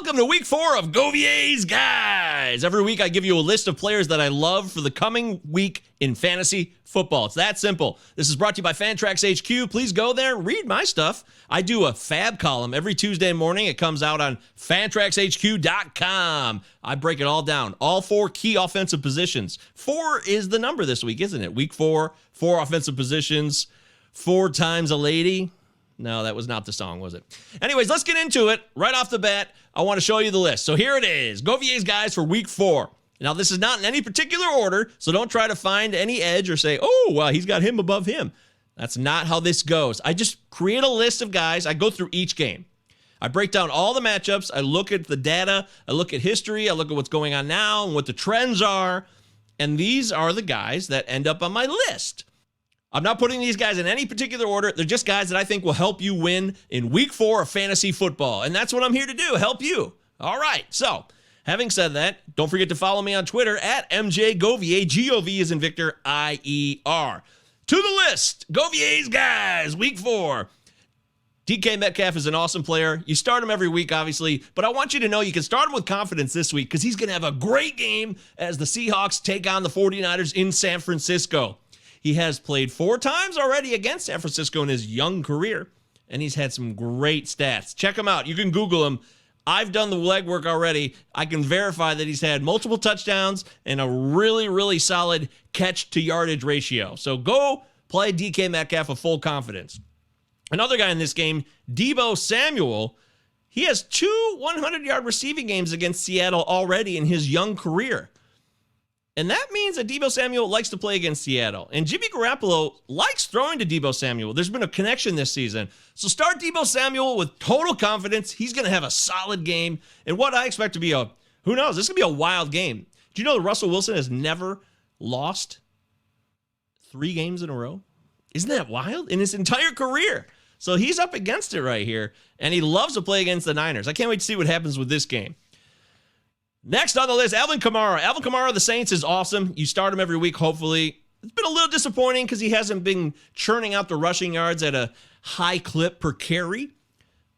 Welcome to week 4 of Govier's Guys. Every week I give you a list of players that I love for the coming week in fantasy football. It's that simple. This is brought to you by Fantrax HQ. Please go there, read my stuff. I do a fab column every Tuesday morning. It comes out on fantraxhq.com. I break it all down. All 4 key offensive positions. 4 is the number this week, isn't it? Week 4, 4 offensive positions, 4 times a lady. No, that was not the song, was it? Anyways, let's get into it. Right off the bat, I want to show you the list. So here it is, Govier's Guys for week 4. Now, this is not in any particular order, so don't try to find any edge or say, oh, well, he's got him above him. That's not how this goes. I just create a list of guys. I go through each game. I break down all the matchups. I look at the data. I look at history. I look at what's going on now and what the trends are. And these are the guys that end up on my list. I'm not putting these guys in any particular order. They're just guys that I think will help you win in week 4 of fantasy football. And that's what I'm here to do, help you. All right, so having said that, don't forget to follow me on Twitter at MJGovier. G-O-V is in Victor, I-E-R. To the list, Govier's Guys, week 4. DK Metcalf is an awesome player. You start him every week, obviously, but I want you to know you can start him with confidence this week because he's going to have a great game as the Seahawks take on the 49ers in San Francisco. He has played 4 times already against San Francisco in his young career, and he's had some great stats. Check him out. You can Google him. I've done the legwork already. I can verify that he's had multiple touchdowns and a really, really solid catch-to-yardage ratio. So go play DK Metcalf with full confidence. Another guy in this game, Devo Samuel, he has 2 100-yard receiving games against Seattle already in his young career. And that means that Devo Samuel likes to play against Seattle. And Jimmy Garoppolo likes throwing to Devo Samuel. There's been a connection this season. So start Devo Samuel with total confidence. He's going to have a solid game. And what I expect to be who knows, this is going to be a wild game. Do you know that Russell Wilson has never lost 3 games in a row? Isn't that wild? In his entire career. So he's up against it right here. And he loves to play against the Niners. I can't wait to see what happens with this game. Next on the list, Alvin Kamara. Alvin Kamara of the Saints is awesome. You start him every week, hopefully. It's been a little disappointing because he hasn't been churning out the rushing yards at a high clip per carry.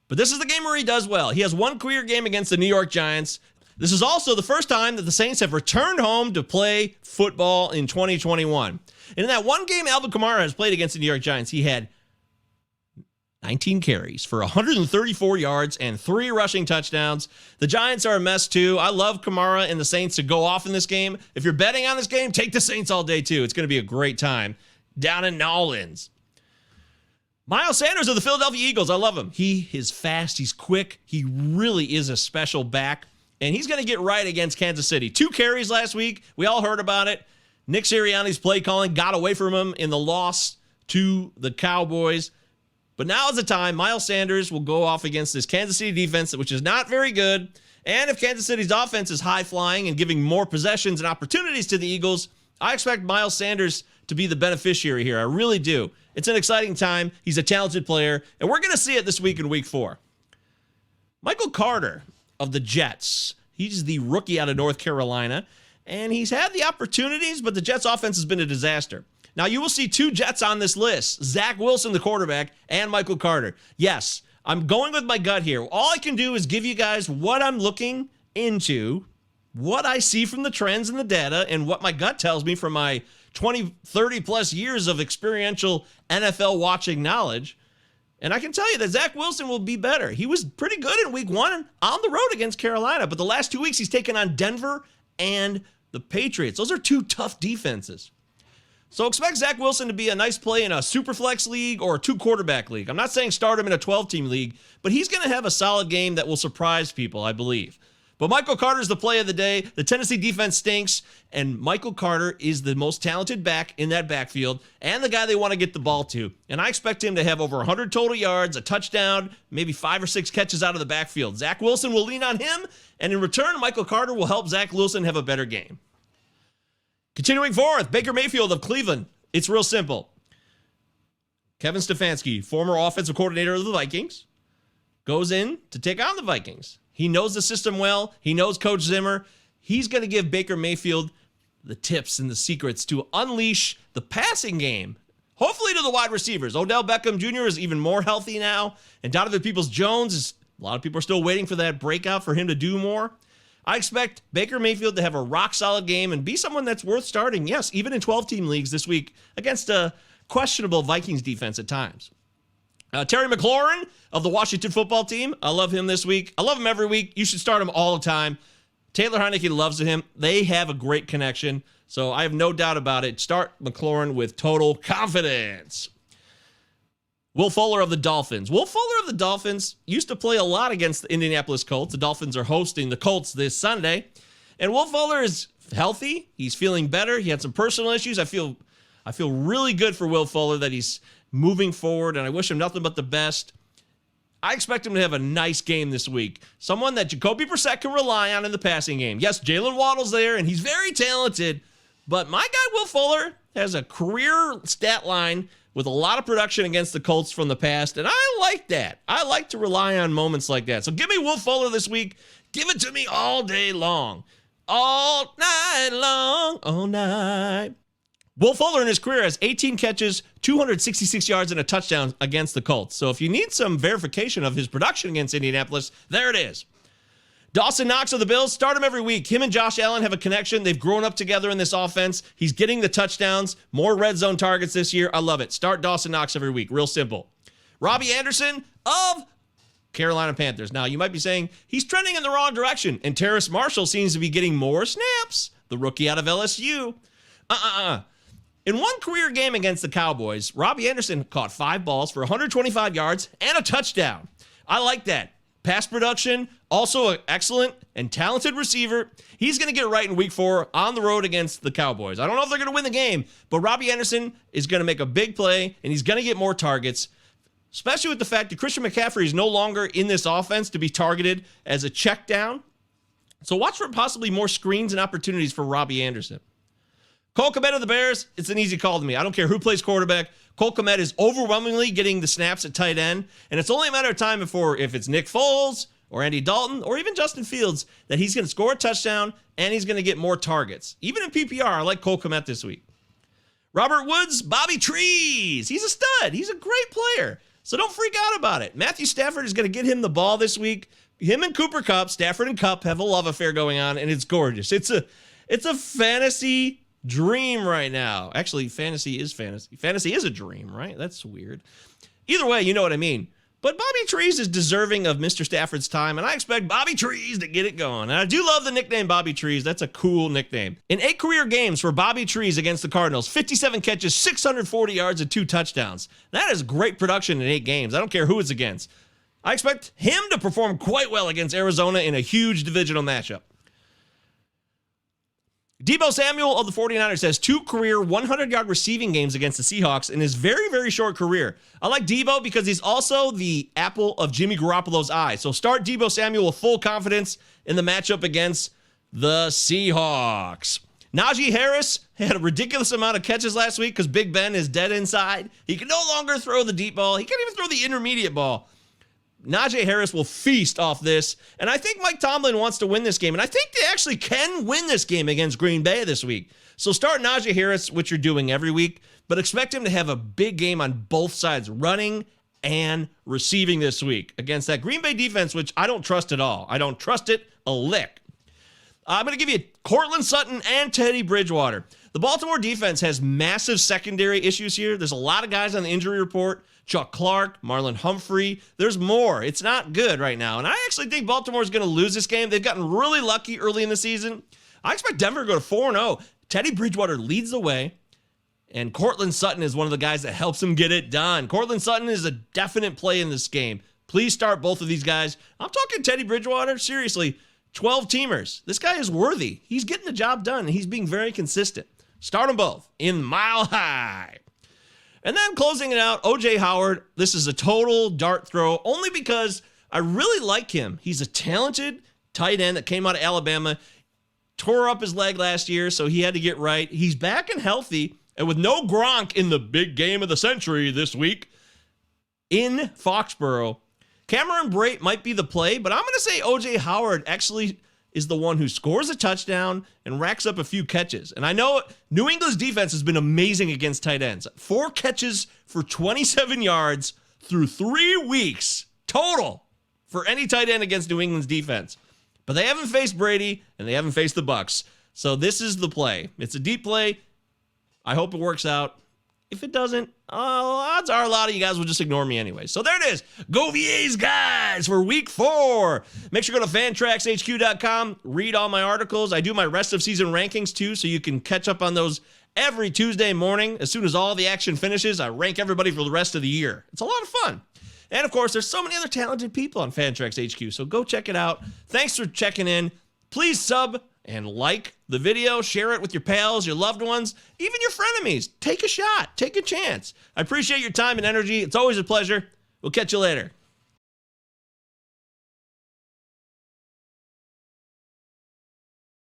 But this is the game where he does well. He has 1 career game against the New York Giants. This is also the first time that the Saints have returned home to play football in 2021. And in that one game Alvin Kamara has played against the New York Giants, he had 19 carries for 134 yards and 3 rushing touchdowns. The Giants are a mess too. I love Kamara and the Saints to go off in this game. If you're betting on this game, take the Saints all day too. It's going to be a great time down in New Orleans. Miles Sanders of the Philadelphia Eagles. I love him. He is fast. He's quick. He really is a special back. And he's going to get right against Kansas City. 2 carries last week. We all heard about it. Nick Sirianni's play calling got away from him in the loss to the Cowboys. But now is the time. Miles Sanders will go off against this Kansas City defense, which is not very good. And if Kansas City's offense is high-flying and giving more possessions and opportunities to the Eagles, I expect Miles Sanders to be the beneficiary here. I really do. It's an exciting time. He's a talented player, and we're going to see it this week in week 4. Michael Carter of the Jets. He's the rookie out of North Carolina, and he's had the opportunities, but the Jets' offense has been a disaster. Now, you will see 2 Jets on this list, Zach Wilson, the quarterback, and Michael Carter. Yes, I'm going with my gut here. All I can do is give you guys what I'm looking into, what I see from the trends and the data, and what my gut tells me from my 20, 30-plus years of experiential NFL watching knowledge. And I can tell you that Zach Wilson will be better. He was pretty good in week 1 on the road against Carolina, but the last 2 weeks he's taken on Denver and the Patriots. Those are 2 tough defenses. So expect Zach Wilson to be a nice play in a Superflex league or a 2-quarterback league. I'm not saying start him in a 12-team league, but he's going to have a solid game that will surprise people, I believe. But Michael Carter's the play of the day. The Tennessee defense stinks, and Michael Carter is the most talented back in that backfield and the guy they want to get the ball to. And I expect him to have over 100 total yards, a touchdown, maybe 5 or 6 catches out of the backfield. Zach Wilson will lean on him, and in return, Michael Carter will help Zach Wilson have a better game. Continuing forth, Baker Mayfield of Cleveland. It's real simple. Kevin Stefanski, former offensive coordinator of the Vikings, goes in to take on the Vikings. He knows the system well. He knows Coach Zimmer. He's going to give Baker Mayfield the tips and the secrets to unleash the passing game, hopefully to the wide receivers. Odell Beckham Jr. is even more healthy now, and Donovan Peoples-Jones is A lot of people are still waiting for that breakout for him to do more. I expect Baker Mayfield to have a rock-solid game and be someone that's worth starting, yes, even in 12-team leagues this week against a questionable Vikings defense at times. Terry McLaurin of the Washington football team. I love him this week. I love him every week. You should start him all the time. Taylor Heineke loves him. They have a great connection, so I have no doubt about it. Start McLaurin with total confidence. Will Fuller of the Dolphins. Will Fuller of the Dolphins used to play a lot against the Indianapolis Colts. The Dolphins are hosting the Colts this Sunday. And Will Fuller is healthy. He's feeling better. He had some personal issues. I feel really good for Will Fuller that he's moving forward, and I wish him nothing but the best. I expect him to have a nice game this week. Someone that Jacoby Brissett can rely on in the passing game. Yes, Jalen Waddle's there, and he's very talented, but my guy Will Fuller has a career stat line with a lot of production against the Colts from the past, and I like that. I like to rely on moments like that. So give me Will Fuller this week. Give it to me all day long. All night long. All night. Will Fuller in his career has 18 catches, 266 yards, and a touchdown against the Colts. So if you need some verification of his production against Indianapolis, there it is. Dawson Knox of the Bills, start him every week. Him and Josh Allen have a connection. They've grown up together in this offense. He's getting the touchdowns, more red zone targets this year. I love it. Start Dawson Knox every week. Real simple. Robbie Anderson of Carolina Panthers. Now, you might be saying he's trending in the wrong direction, and Terrace Marshall seems to be getting more snaps. The rookie out of LSU. In one career game against the Cowboys, Robbie Anderson caught 5 balls for 125 yards and a touchdown. I like that. Pass production, also an excellent and talented receiver. He's going to get it right in week 4 on the road against the Cowboys. I don't know if they're going to win the game, but Robbie Anderson is going to make a big play, and he's going to get more targets, especially with the fact that Christian McCaffrey is no longer in this offense to be targeted as a check down. So watch for possibly more screens and opportunities for Robbie Anderson. Cole Kmet of the Bears, it's an easy call to me. I don't care who plays quarterback. Cole Kmet is overwhelmingly getting the snaps at tight end, and it's only a matter of time before, if it's Nick Foles or Andy Dalton or even Justin Fields, that he's going to score a touchdown and he's going to get more targets. Even in PPR, I like Cole Kmet this week. Robert Woods, Bobby Trees. He's a stud. He's a great player, so don't freak out about it. Matthew Stafford is going to get him the ball this week. Him and Cooper Kupp, Stafford and Kupp have a love affair going on, and it's gorgeous. It's a fantasy dream right now. Actually, fantasy is fantasy. Fantasy is a dream, right? That's weird. Either way, you know what I mean. But Bobby Trees is deserving of Mr. Stafford's time, and I expect Bobby Trees to get it going. And I do love the nickname Bobby Trees. That's a cool nickname. In 8 career games for Bobby Trees against the Cardinals, 57 catches, 640 yards, and 2 touchdowns. That is great production in 8 games. I don't care who it's against. I expect him to perform quite well against Arizona in a huge divisional matchup. Devo Samuel of the 49ers has 2 career 100-yard receiving games against the Seahawks in his very, very short career. I like Devo because he's also the apple of Jimmy Garoppolo's eye. So start Devo Samuel with full confidence in the matchup against the Seahawks. Naji Harris had a ridiculous amount of catches last week because Big Ben is dead inside. He can no longer throw the deep ball. He can't even throw the intermediate ball. Najee Harris will feast off this, and I think Mike Tomlin wants to win this game, and I think they actually can win this game against Green Bay this week. So start Najee Harris, which you're doing every week, but expect him to have a big game on both sides, running and receiving this week against that Green Bay defense, which I don't trust at all. I don't trust it a lick. I'm going to give you Cortland, Sutton, and Teddy Bridgewater. The Baltimore defense has massive secondary issues here. There's a lot of guys on the injury report. Chuck Clark, Marlon Humphrey. There's more. It's not good right now. And I actually think Baltimore is going to lose this game. They've gotten really lucky early in the season. I expect Denver to go to 4-0. Teddy Bridgewater leads the way, and Cortland Sutton is one of the guys that helps him get it done. Cortland Sutton is a definite play in this game. Please start both of these guys. I'm talking Teddy Bridgewater. Seriously, 12 teamers. This guy is worthy. He's getting the job done, and he's being very consistent. Start them both in Mile High. And then closing it out, O.J. Howard. This is a total dart throw, only because I really like him. He's a talented tight end that came out of Alabama, tore up his leg last year, so he had to get right. He's back and healthy, and with no Gronk in the big game of the century this week in Foxborough, Cameron Brate might be the play, but I'm going to say O.J. Howard actually is the one who scores a touchdown and racks up a few catches. And I know New England's defense has been amazing against tight ends. 4 catches for 27 yards through 3 weeks total for any tight end against New England's defense. But they haven't faced Brady, and they haven't faced the Bucs. So this is the play. It's a deep play. I hope it works out. If it doesn't, odds are a lot of you guys will just ignore me anyway. So there it is. Govier's guys for week 4. Make sure to go to fantraxhq.com. Read all my articles. I do my rest of season rankings too, so you can catch up on those every Tuesday morning. As soon as all the action finishes, I rank everybody for the rest of the year. It's a lot of fun. And of course, there's so many other talented people on Fantrax HQ, so go check it out. Thanks for checking in. Please sub and like the video, share it with your pals, your loved ones, even your frenemies. Take a shot, take a chance. I appreciate your time and energy. It's always a pleasure. We'll catch you later.